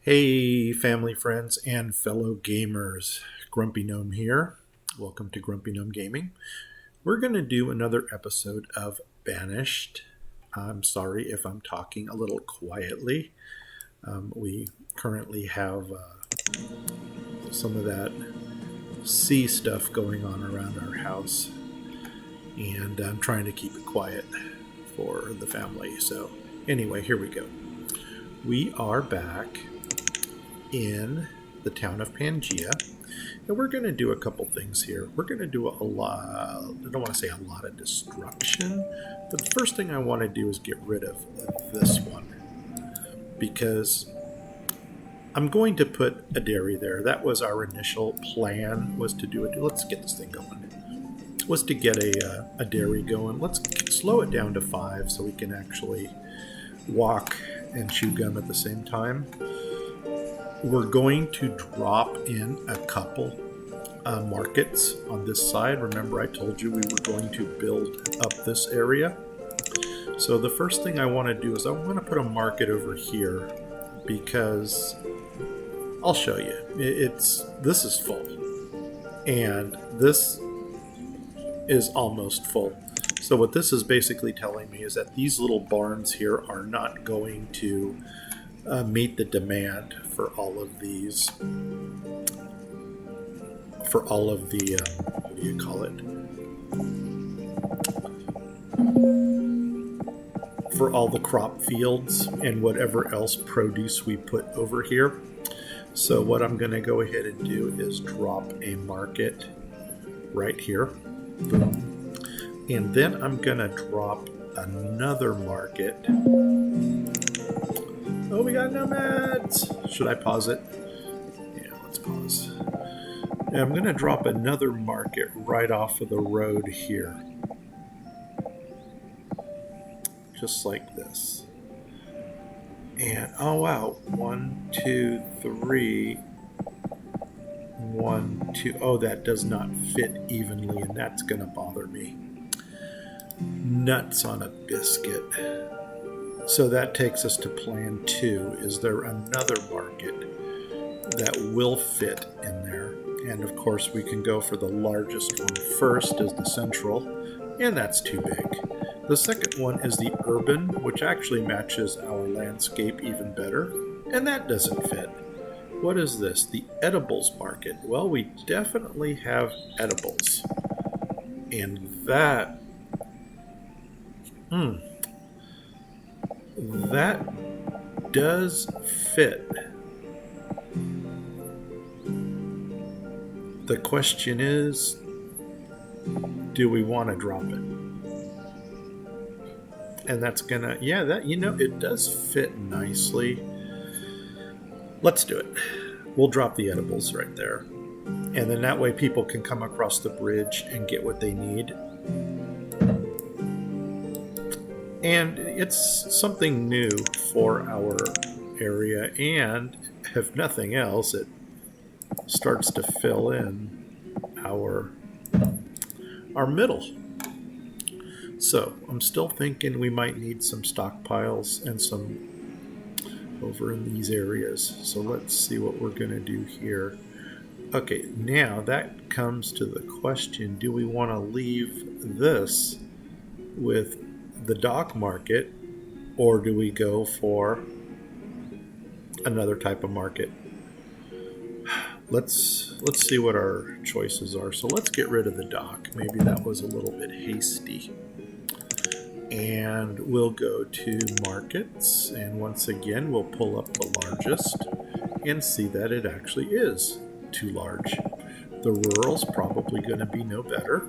Hey, family, friends, and fellow gamers. Grumpy Gnome here. Welcome to Grumpy Gnome Gaming. We're going to do another episode of Banished. I'm sorry if I'm talking a little quietly. We currently have some of that sea stuff going on around our house, and I'm trying to keep it quiet for the family. So, anyway, here we go. We are back in the town of Pangaea, and we're going to do a couple things here. We're going to do a lot, I don't want to say a lot of destruction, but the first thing I want to do is get rid of this one, because I'm going to put a dairy there. That was our initial plan, was to do it. Let's get this thing going. Was to get a dairy going. Let's slow it down to 5 so we can actually walk and chew gum at the same time. We're going to drop in a couple markets on this side. Remember, I told you we were going to build up this area. So the first thing I want to do is I want to put a market over here, because I'll show you. This is full, and this is almost full. So what this is basically telling me is that these little barns here are not going to meet the demand for all of these, what do you call it? For all the crop fields and whatever else produce we put over here. So what I'm going to go ahead and do is drop a market right here. Boom. And then I'm going to drop another market. Oh, we got nomads! Should I pause it? Yeah, let's pause. And I'm going to drop another market right off of the road here. Just like this. And, oh wow, 1, 2, 3. 1, 2. Oh, that does not fit evenly, and that's going to bother me. Nuts on a biscuit. So that takes us to plan 2. Is there another market that will fit in there? And of course we can go for the largest one first, as the central, and that's too big. The second one is the urban, which actually matches our landscape even better, and that doesn't fit. What is this? The edibles market. Well, we definitely have edibles, and that does fit. The question is, do we want to drop it? And that's gonna, yeah, that, it does fit nicely. Let's do it. We'll drop the edibles right there. And then that way people can come across the bridge and get what they need. And it's something new for our area, and if nothing else, it starts to fill in our middle. So I'm still thinking we might need some stockpiles and some over in these areas. So let's see what we're going to do here. Okay, now that comes to the question, do we want to leave this with the dock market, or do we go for another type of market? Let's see what our choices are. So let's get rid of the dock. Maybe that was a little bit hasty. And we'll go to markets, and once again we'll pull up the largest and see that it actually is too large. The rural's probably going to be no better.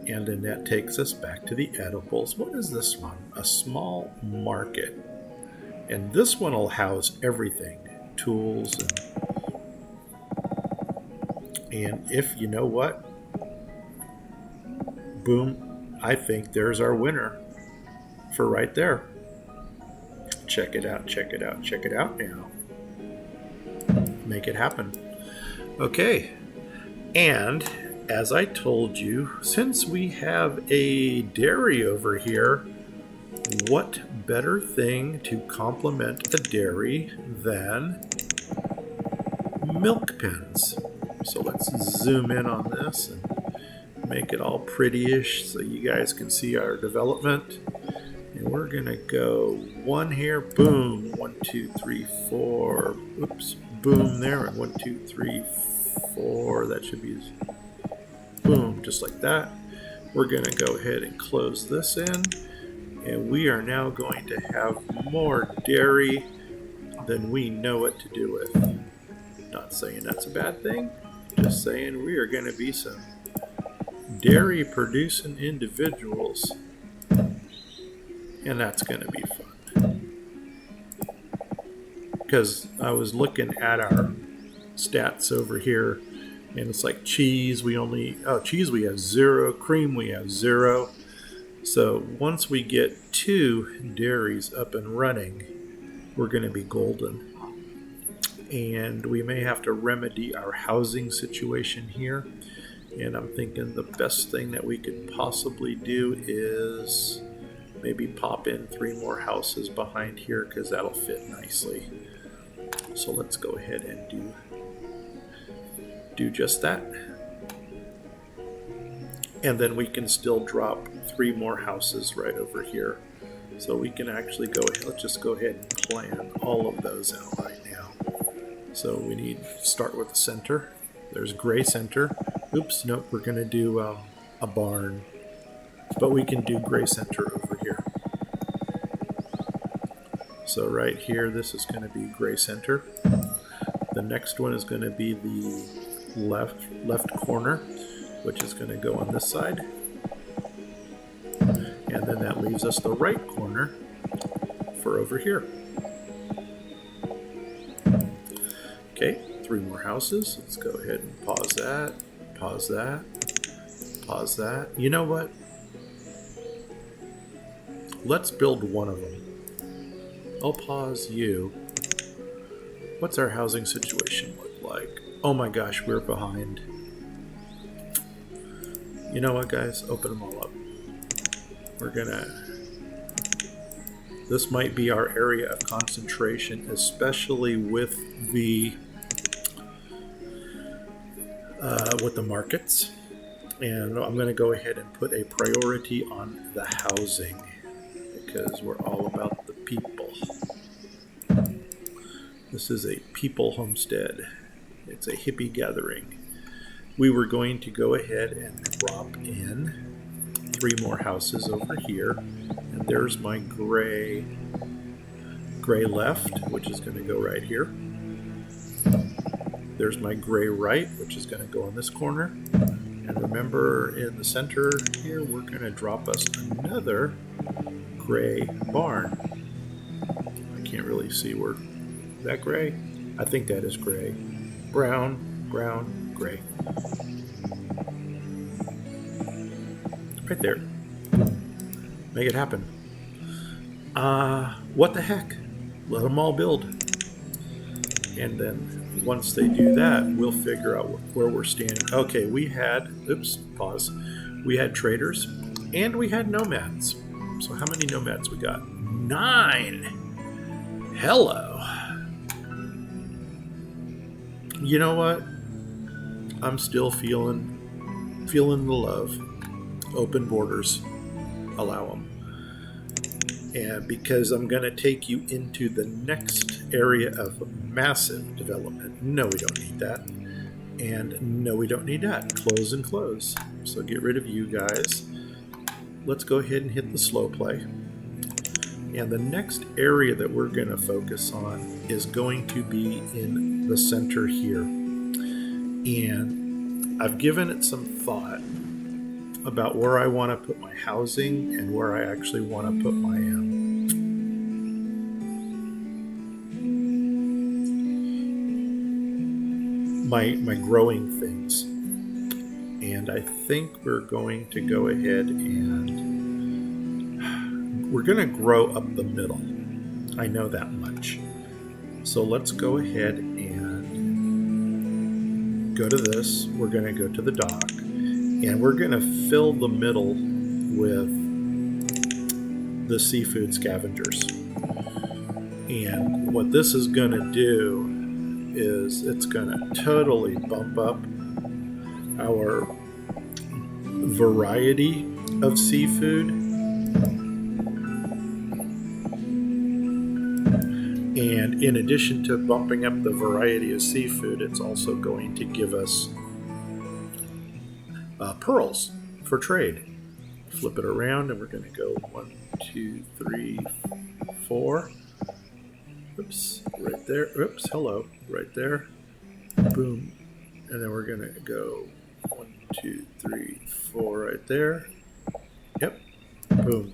And then that takes us back to the edibles. What is this one? A small market. And this one will house everything. Tools and if you know what? Boom. I think there's our winner for right there. Check it out, check it out, check it out now. Make it happen. Okay. And as I told you, since we have a dairy over here, what better thing to complement a dairy than milk pens? So let's zoom in on this and make it all pretty-ish so you guys can see our development. And we're gonna go one here, boom, 1, 2, 3, 4, oops, boom there, and 1, 2, 3, 4, that should be boom, just like that. We're gonna go ahead and close this in, and we are now going to have more dairy than we know what to do with. Not saying that's a bad thing, just saying we are gonna be some dairy producing individuals, and that's going to be fun. Because I was looking at our stats over here, and it's like cheese we have 0, cream we have 0. So once we get 2 dairies up and running, we're going to be golden. And we may have to remedy our housing situation here. And I'm thinking the best thing that we could possibly do is maybe pop in 3 more houses behind here, because that'll fit nicely. So let's go ahead and do just that. And then we can still drop 3 more houses right over here. So we can actually go ahead, let's just go ahead and plan all of those out right now. So we need to start with the center. There's gray center. Oops, nope, we're going to do a barn. But we can do gray center over here. So right here, this is going to be gray center. The next one is going to be the left corner, which is going to go on this side. And then that leaves us the right corner for over here. Okay, 3 more houses. Let's go ahead and pause that, pause that, pause that. You know what? Let's build one of them. I'll pause you. What's our housing situation look like? Oh my gosh, we're behind. You know what, guys? Open them all up. This might be our area of concentration, especially with the markets. And I'm going to go ahead and put a priority on the housing, because we're all about the people. This is a people homestead. It's a hippie gathering. We were going to go ahead and drop in 3 more houses over here. And there's my gray left, which is going to go right here. There's my gray right, which is going to go in this corner. And remember, in the center here, we're going to drop us another gray barn. I can't really see where. Is that gray? I think that is gray. Brown, gray. Right there. Make it happen. What the heck? Let them all build. And then once they do that, we'll figure out where we're standing. Okay, we had traders and we had nomads. So how many nomads we got? 9. Hello. You know what? I'm still feeling the love. Open borders. Allow them. And because I'm going to take you into the next area of massive development. No, we don't need that. And no, we don't need that. Close and close. So get rid of you guys. Let's go ahead and hit the slow play. And the next area that we're going to focus on is going to be in the center here. And I've given it some thought about where I want to put my housing and where I actually want to put my my growing things. And I think we're going to go ahead and we're going to grow up the middle. I know that much. So let's go ahead and go to this. We're going to go to the dock. And we're going to fill the middle with the seafood scavengers. And what this is going to do is it's going to totally bump up our variety of seafood. And in addition to bumping up the variety of seafood, it's also going to give us pearls for trade. Flip it around and we're going to go 1, 2, 3, 4. Oops, right there. Oops, hello, right there. Boom. And then we're going to go 1, 2, 3, 4 right there. Yep, boom.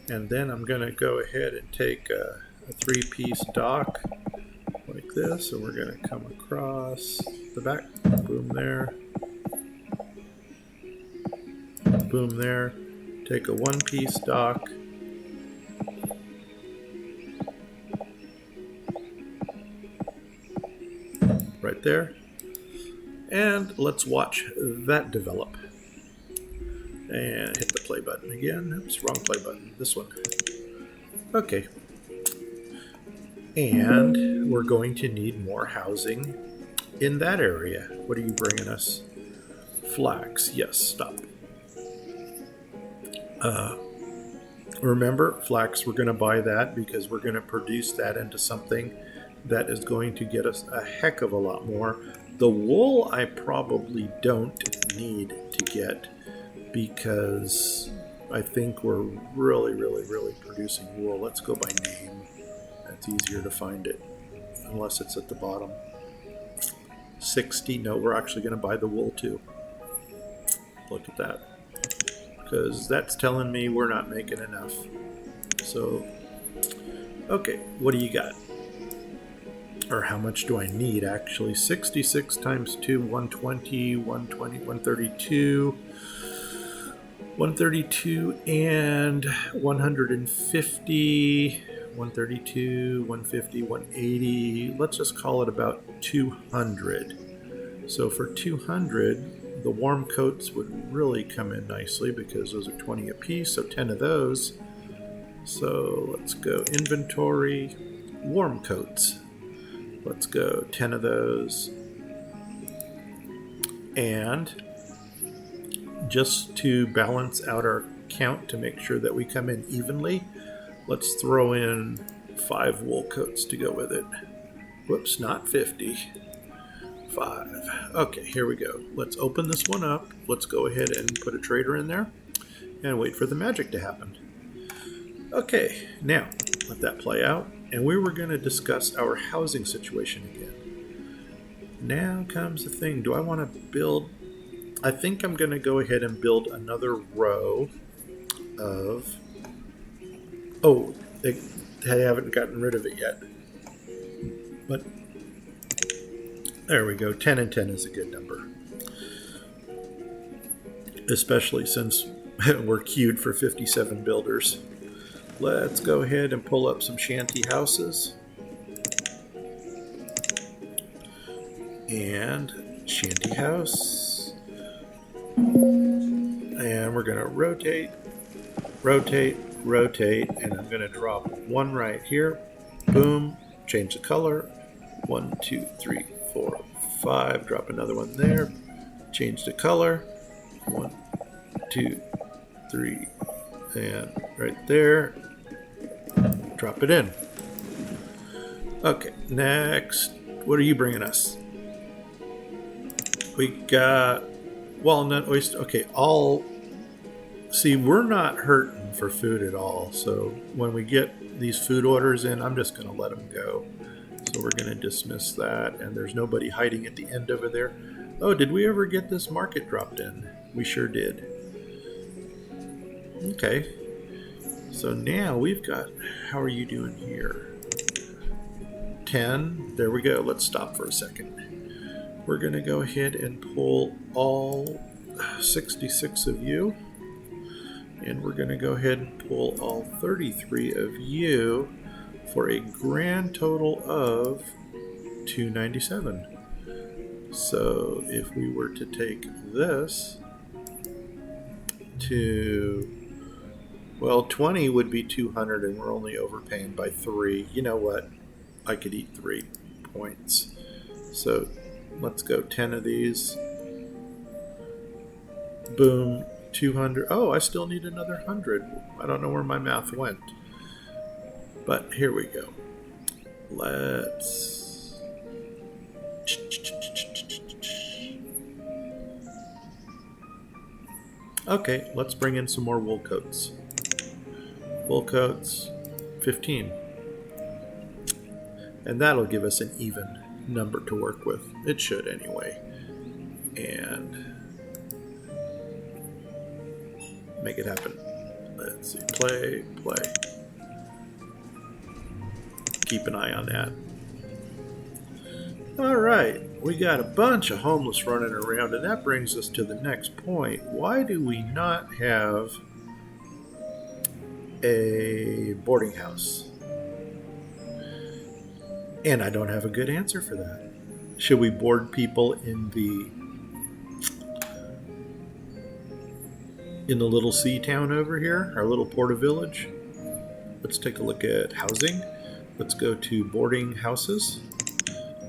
And then I'm going to go ahead and take a 3-piece dock like this, and we're going to come across the back. Boom there. Boom there. Take a 1-piece dock. Right there. And let's watch that develop. And hit the play button again. Oops, wrong play button. This one. Okay. And we're going to need more housing in that area. What are you bringing us? Flax. Yes, stop. Remember, flax, we're going to buy that because we're going to produce that into something that is going to get us a heck of a lot more. The wool I probably don't need to get because I think we're really producing wool. Let's go by name. That's easier to find it, unless it's at the bottom. 60. No, we're actually going to buy the wool too. Look at that. Because that's telling me we're not making enough. So, okay, what do you got? Or how much do I need actually? 66 times 2, 120, 120, 132. 132 and 150. 132, 150, 180. Let's just call it about 200. So for 200, the warm coats would really come in nicely because those are 20 a piece, so 10 of those. So let's go inventory, warm coats. Let's go 10 of those. And just to balance out our count to make sure that we come in evenly, let's throw in 5 wool coats to go with it. Whoops, not 50. 5. Okay, here we go. Let's open this one up. Let's go ahead and put a trader in there and wait for the magic to happen. Okay, now let that play out. And we were going to discuss our housing situation again. Now comes the thing. Do I want to build? I think I'm going to go ahead and build another row of... Oh, they haven't gotten rid of it yet. But there we go. 10 and 10 is a good number. Especially since we're queued for 57 builders. Let's go ahead and pull up some shanty houses. And shanty house. And we're going to rotate, and I'm going to drop one right here. Boom. Change the color. 1, 2, 3, 4, 5. Drop another one there. Change the color. 1, 2, 3, and right there. Drop it in. Okay, next. What are you bringing us? We got walnut, oyster. Okay, see, we're not hurting for food at all. So when we get these food orders in, I'm just going to let them go. So we're going to dismiss that. And there's nobody hiding at the end over there. Oh, did we ever get this market dropped in? We sure did. Okay. So now we've got, how are you doing here? 10. There we go. Let's stop for a second. We're going to go ahead and pull all 66 of you. And we're going to go ahead and pull all 33 of you for a grand total of 297. So if we were to take this to Well, 20 would be 200, and we're only overpaying by 3. You know what? I could eat 3 points. So let's go 10 of these. Boom, 200. Oh, I still need another 100. I don't know where my math went. But here we go. Let's... Okay, let's bring in some more wool coats. Wool coats, 15. And that'll give us an even number to work with. It should anyway. And make it happen. Let's see. Play. Keep an eye on that. Alright, we got a bunch of homeless running around, and that brings us to the next point. Why do we not have a boarding house? And I don't have a good answer for that. Should we board people in the little sea town over here, our little porta village? Let's take a look at housing. Let's go to boarding houses.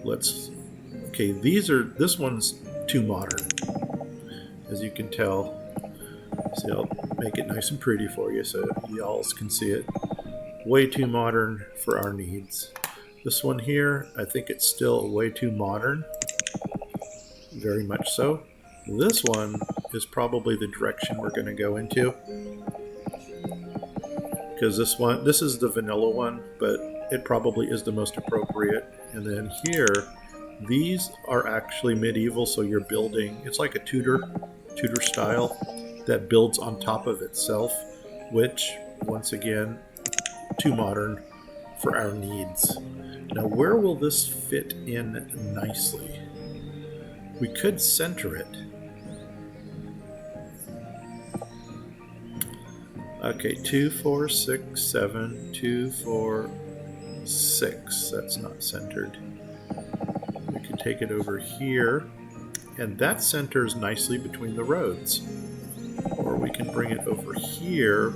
Okay, this one's too modern, as you can tell. See, I'll make it nice and pretty for you so y'all can see it. Way too modern for our needs. This one here, I think it's still way too modern. Very much so. This one is probably the direction we're going to go into. Because this is the vanilla one, but it probably is the most appropriate. And then here, these are actually medieval, so you're building, it's like a Tudor style that builds on top of itself, which, once again, too modern for our needs. Now, where will this fit in nicely? We could center it. Okay, 2, 4, 6, 7, 2, 4, 6. That's not centered. We can take it over here, and that centers nicely between the roads. Or we can bring it over here,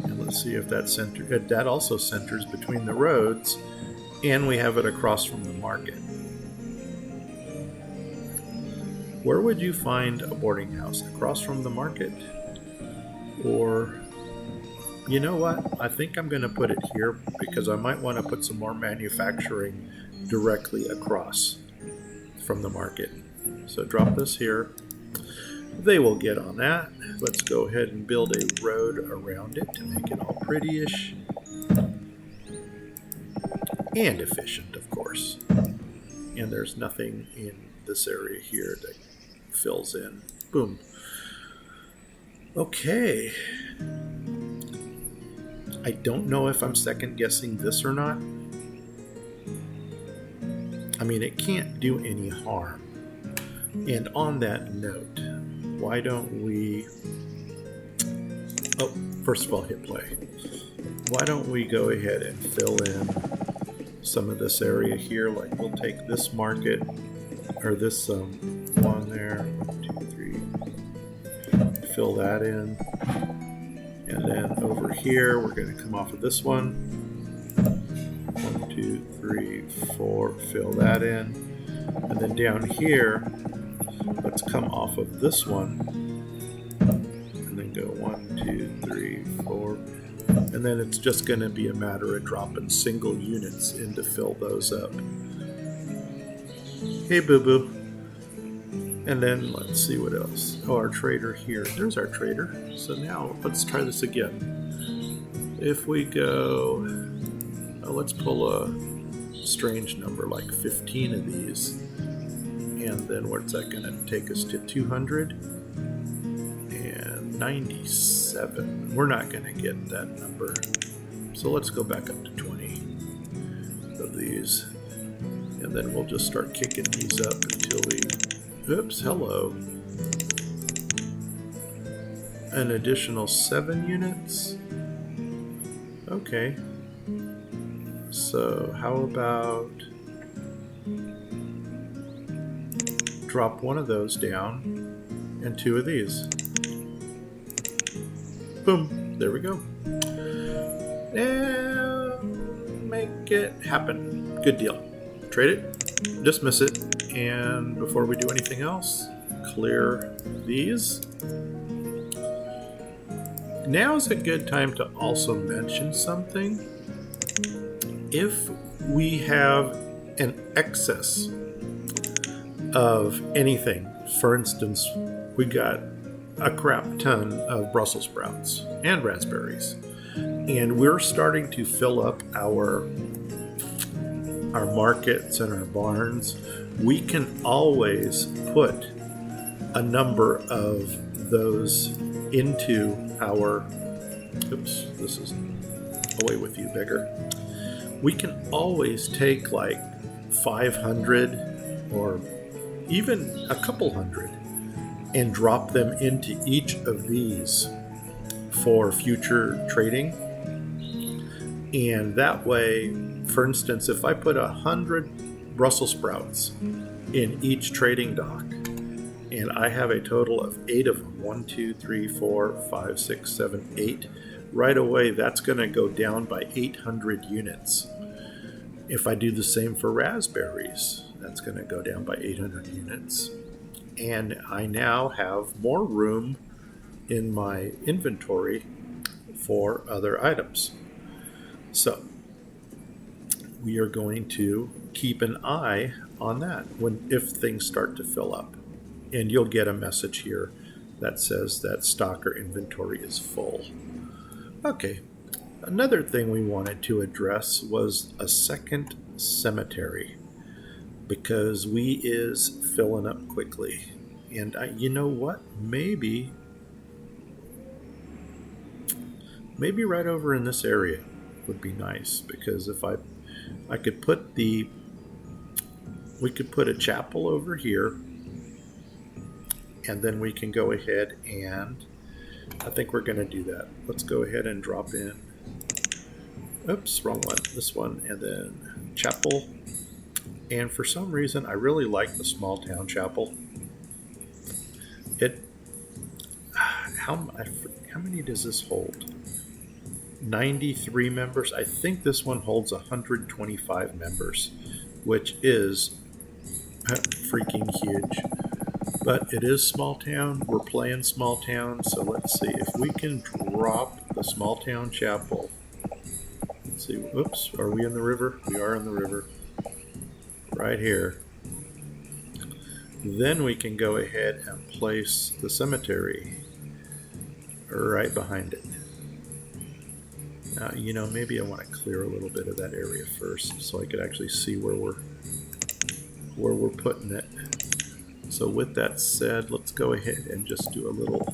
and let's see if that centers. That also centers between the roads, and we have it across from the market. Where would you find a boarding house? Across from the market? Or, you know what? I think I'm going to put it here because I might want to put some more manufacturing directly across from the market. So drop this here. They will get on that. Let's go ahead and build a road around it to make it all pretty-ish. And efficient, of course. And there's nothing in this area here that fills in. Boom. Okay. I don't know if I'm second guessing this or not. I mean, it can't do any harm. And on that note, why don't we... Oh, first of all, hit play. Why don't we go ahead and fill in some of this area here? Like, we'll take this market, or this one there. 1, 2, 3. Fill that in. And then over here, we're going to come off of this one. 1, 2, 3, 4. Fill that in. And then down here, let's come off of this one. And then go 1, 2, 3, 4. And then it's just going to be a matter of dropping single units in to fill those up. Hey, boo-boo. And then let's see what else. Oh, our trader here. There's our trader. So now let's try this again. If we go, let's pull a strange number like 15 of these. And then what's that going to take us to? 200 and 97. We're not going to get that number. So let's go back up to 20 of these. And then we'll just start kicking these up until we... Oops, hello. An additional 7 units? Okay. So how about drop one of those down and 2 of these? Boom. There we go. And make it happen. Good deal. Trade it. Dismiss it. And before we do anything else, clear these. Now is a good time to also mention something. If we have an excess of anything, for instance, we got a crap ton of Brussels sprouts and raspberries, and we're starting to fill up our markets and our barns, we can always put a number of those into our, oops, this is away with you, beggar. We can always take like 500 or even a couple hundred and drop them into each of these for future trading. And that way, for instance, if I put 100 Brussels sprouts in each trading dock, and I have a total of 8 of them, 1, 2, 3, 4, 5, 6, 7, 8, right away that's going to go down by 800 units. If I do the same for raspberries, that's going to go down by 800 units. And I now have more room in my inventory for other items. So we are going to keep an eye on that if things start to fill up. And you'll get a message here that says that stock or inventory is full. Okay, another thing we wanted to address was a second cemetery, because we is filling up quickly. And you know what? Maybe right over in this area would be nice, because if I could put we could put a chapel over here, and then we can go ahead and I think we're going to do that. Let's go ahead and drop in, oops, wrong one, this one, and then chapel. And for some reason, I really like the small town chapel. How many does this hold? 93 members. I think this one holds 125 members, which is freaking huge. But it is small town. We're playing small town, so let's see if we can drop the small town chapel. Let's see. Oops, are we in the river? We are in the river. Right here. Then we can go ahead and place the cemetery right behind it. Now, maybe I want to clear a little bit of that area first so I could actually see where we're putting it. So with that said, let's go ahead and just do a little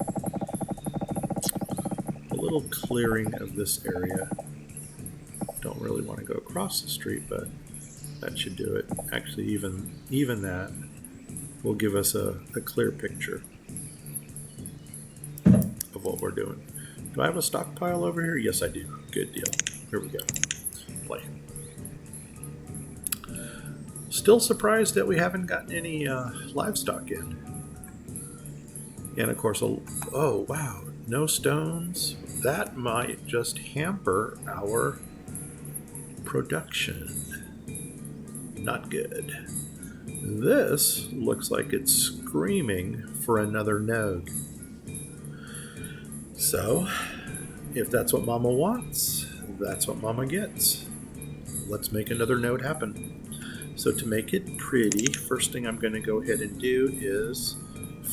clearing of this area. Don't really want to go across the street, but that should do it. Actually, even that will give us a clear picture of what we're doing. Do I have a stockpile over here? Yes, I do. Good deal. Here we go. Play. Still surprised that we haven't gotten any livestock in. And of course, oh wow, no stones. That might just hamper our production. Not good. This looks like it's screaming for another node. So, if that's what Mama wants, that's what Mama gets. Let's make another node happen. So to make it pretty, first thing I'm going to go ahead and do is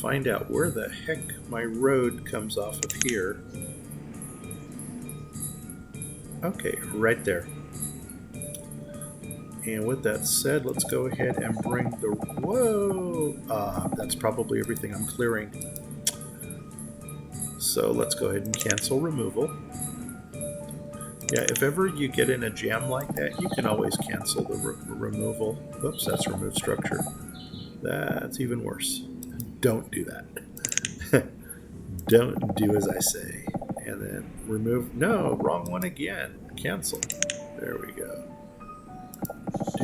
find out where the heck my road comes off of here. Okay, right there. And with that said, let's go ahead and bring the... Whoa! That's probably everything I'm clearing. So let's go ahead and cancel removal. Yeah, if ever you get in a jam like that, you can always cancel the removal. Oops, that's remove structure. That's even worse. Don't do that. Don't do as I say. And then remove... No, wrong one again. Cancel. There we go.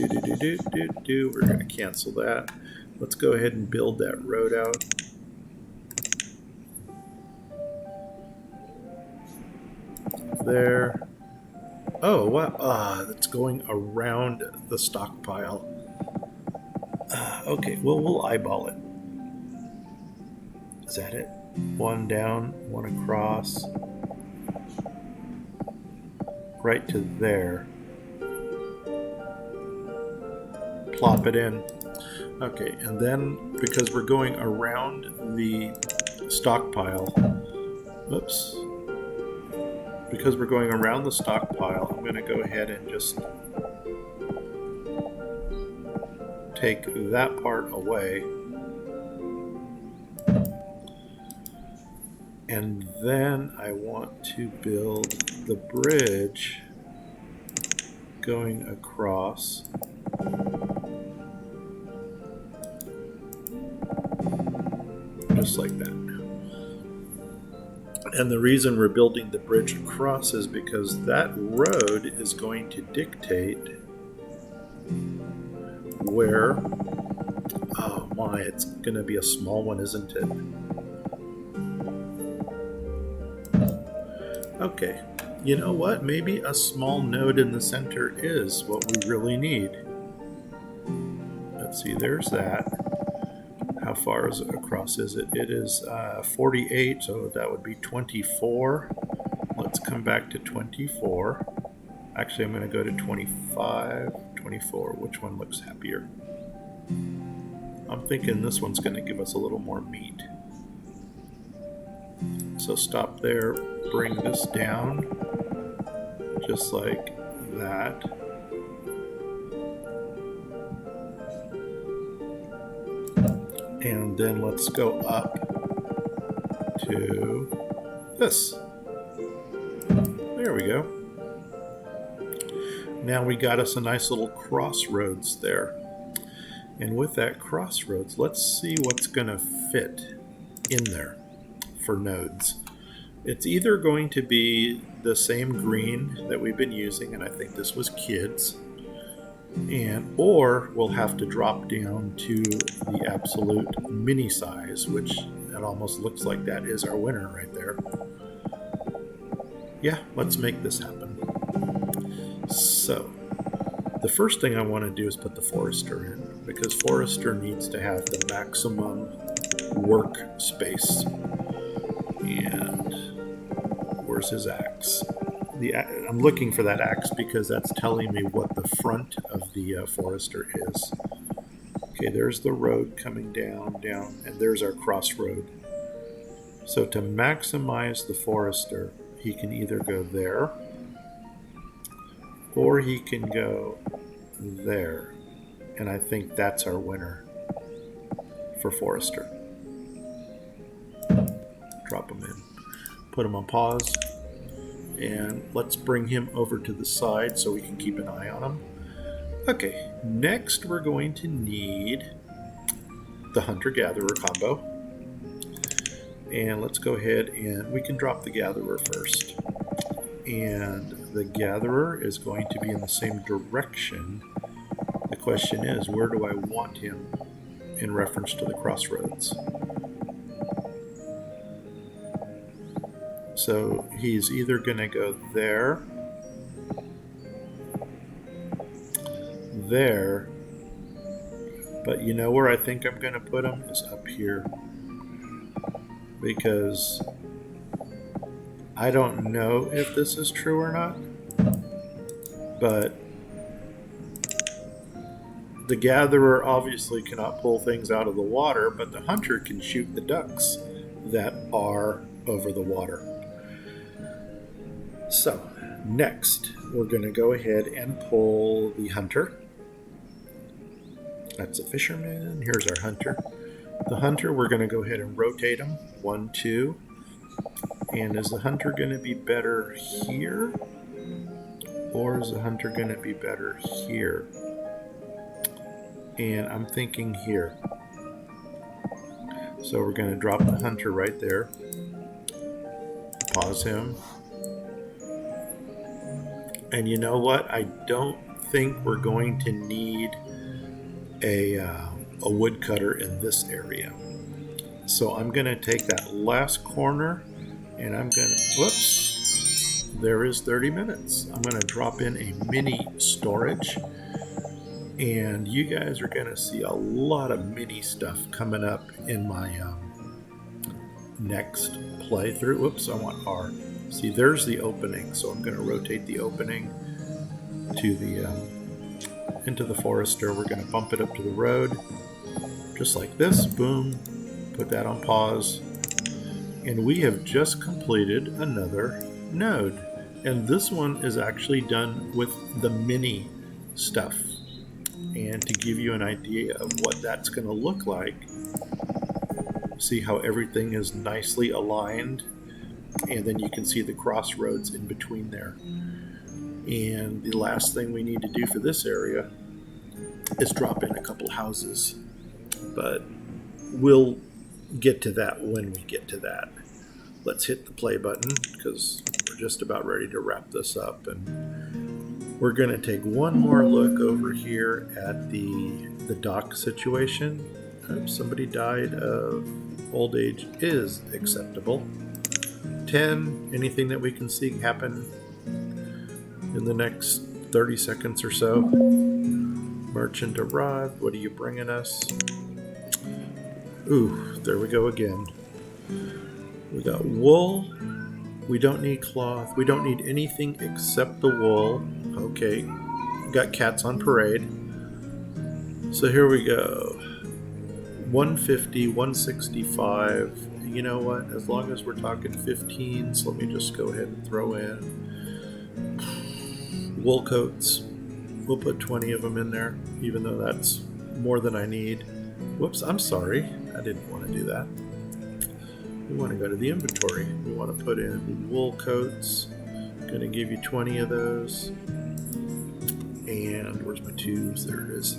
We're going to cancel that. Let's go ahead and build that road out. there. Oh, wow. It's going around the stockpile. Okay, well, we'll eyeball it. Is that it? One down, one across. Right to there. Plop it in. Okay, and then because we're going around the stockpile, oops. Because we're going around the stockpile, I'm going to go ahead and just take that part away. And then I want to build the bridge going across. Just like that. And the reason we're building the bridge across is because that road is going to dictate where... Oh my, it's going to be a small one, isn't it? Okay, you know what? Maybe a small node in the center is what we really need. Let's see, there's that. How far is it across is it? It is 48, so that would be 24. Let's come back to 24. Actually, I'm going to go to 25, 24. Which one looks happier? I'm thinking this one's going to give us a little more meat. So stop there, bring this down, just like that. And then let's go up to this. There we go. Now we got us a nice little crossroads there. And with that crossroads, let's see what's going to fit in there for nodes. It's either going to be the same green that we've been using, and I think this was kids, or we'll have to drop down to the absolute mini size, which it almost looks like that is our winner right there. Yeah, let's make this happen. So the first thing I want to do is put the forester in, because forester needs to have the maximum work space. And where's his axe? I'm looking for that axe because that's telling me what the front of the forester is. Okay, there's the road coming down, and there's our crossroad. So to maximize the forester, he can either go there, or he can go there. And I think that's our winner for forester. Drop him in. Put him on pause. And let's bring him over to the side so we can keep an eye on him. Okay, next we're going to need the hunter-gatherer combo. And let's go ahead and we can drop the gatherer first. And the gatherer is going to be in the same direction. The question is, where do I want him in reference to the crossroads? So he's either going to go there, there, but you know where I think I'm going to put him is up here, because I don't know if this is true or not, but the gatherer obviously cannot pull things out of the water, but the hunter can shoot the ducks that are over the water. So, next, we're going to go ahead and pull the hunter. That's a fisherman. Here's our hunter. The hunter, we're going to go ahead and rotate him. 1, 2. And is the hunter going to be better here? Or is the hunter going to be better here? And I'm thinking here. So we're going to drop the hunter right there. Pause him. And you know what? I don't think we're going to need a woodcutter in this area. So I'm going to take that last corner and I'm going to, whoops. there is 30 minutes. I'm going to drop in a mini storage, and you guys are going to see a lot of mini stuff coming up in my next playthrough. Whoops, I want R. See, there's the opening, so I'm going to rotate the opening to the into the forester. We're going to bump it up to the road, just like this. Boom. Put that on pause. And we have just completed another node. And this one is actually done with the mini stuff. And to give you an idea of what that's going to look like, see how everything is nicely aligned, and then you can see the crossroads in between there. And the last thing we need to do for this area is drop in a couple houses, but we'll get to that when we get to that. Let's hit the play button because we're just about ready to wrap this up, and we're going to take one more look over here at the dock situation. Oops, somebody died of old age is acceptable. 10, anything that we can see happen in the next 30 seconds or so. Merchant arrived. What are you bringing us? Ooh, there we go again. We got wool. We don't need cloth. We don't need anything except the wool. Okay. We got cats on parade. So here we go. 150, 165. You know what? As long as we're talking 15s, let me just go ahead and throw in wool coats. We'll put 20 of them in there, even though that's more than I need. Whoops, I'm sorry. I didn't want to do that. We want to go to the inventory. We want to put in wool coats. Going to give you 20 of those. And where's my tubes? There it is.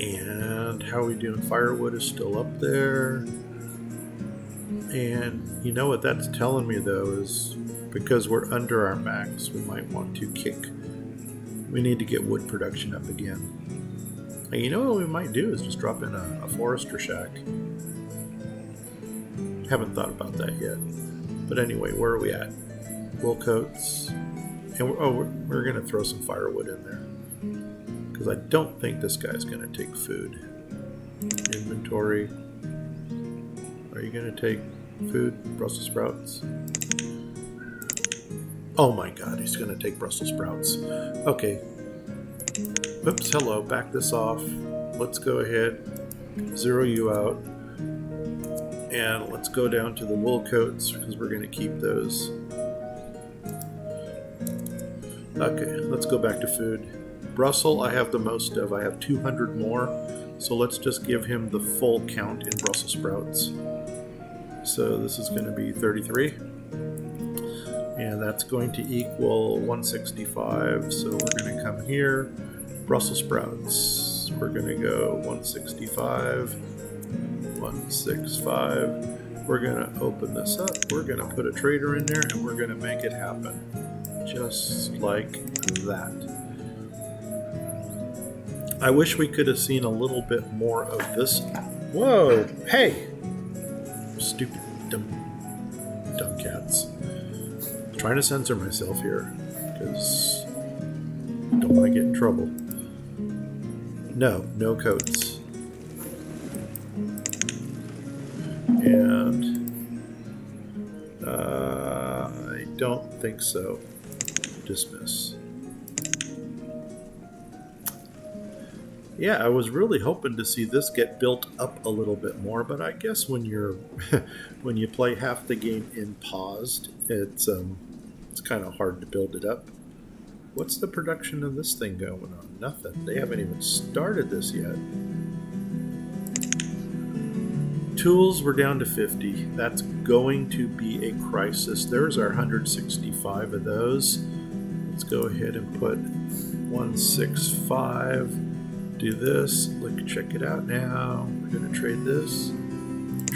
And how are we doing? Firewood is still up there. And you know what that's telling me, though, is because we're under our max, we might want to kick. We need to get wood production up again. And you know what we might do is just drop in a forester shack. Haven't thought about that yet. But anyway, where are we at? Wool coats. And we're going to throw some firewood in there. Because I don't think this guy's going to take food. Inventory. Are you going to take food? Brussels sprouts? Oh my god, he's going to take Brussels sprouts. Okay. Oops, hello. Back this off. Let's go ahead. Zero you out. And let's go down to the wool coats because we're going to keep those. Okay, let's go back to food. Brussels, I have the most of. I have 200 more. So let's just give him the full count in Brussels sprouts. So this is going to be 33. And that's going to equal 165. So we're going to come here. Brussels sprouts. We're going to go 165. 165. We're going to open this up. We're going to put a trader in there and we're going to make it happen. Just like that. I wish we could have seen a little bit more of this. Whoa! Hey! Stupid, dumb cats. I'm trying to censor myself here because I don't want to get in trouble. No coats. And I don't think so. Dismiss. Yeah, I was really hoping to see this get built up a little bit more, but I guess when you're when you play half the game in paused, it's kind of hard to build it up. What's the production of this thing going on? Nothing. They haven't even started this yet. Tools, we're down to 50. That's going to be a crisis. There's our 165 of those. Let's go ahead and put 165. Do this. Look, check it out now. We're going to trade this.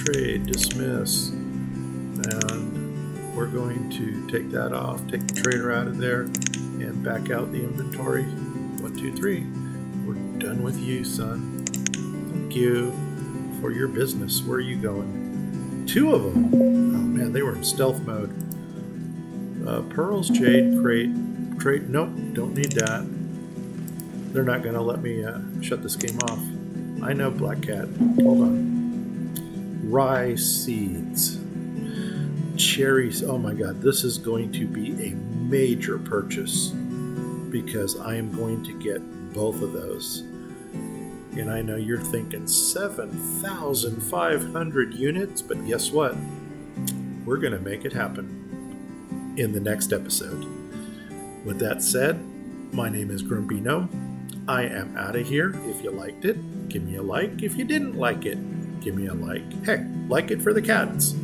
Trade, dismiss. And we're going to take that off, take the trader out of there, and back out the inventory. 1, 2, 3. We're done with you, son. Thank you for your business. Where are you going? 2 of them. Oh man, they were in stealth mode. Pearls, jade, crate. Nope, don't need that. They're not going to let me shut this game off. I know, Black Cat. Hold on. Rye seeds. Cherries. Oh my god, this is going to be a major purchase because I am going to get both of those. And I know you're thinking 7,500 units, but guess what? We're going to make it happen in the next episode. With that said, my name is Grumpy Gnome. I am out of here. If you liked it, give me a like. If you didn't like it, give me a like. Heck, like it for the cats.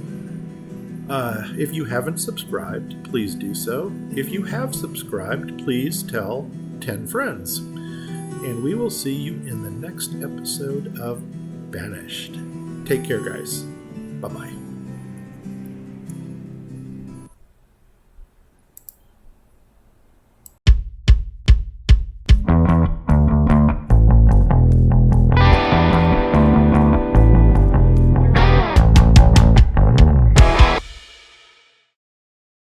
If you haven't subscribed, please do so. If you have subscribed, please tell 10 friends. And we will see you in the next episode of Banished. Take care, guys. Bye-bye.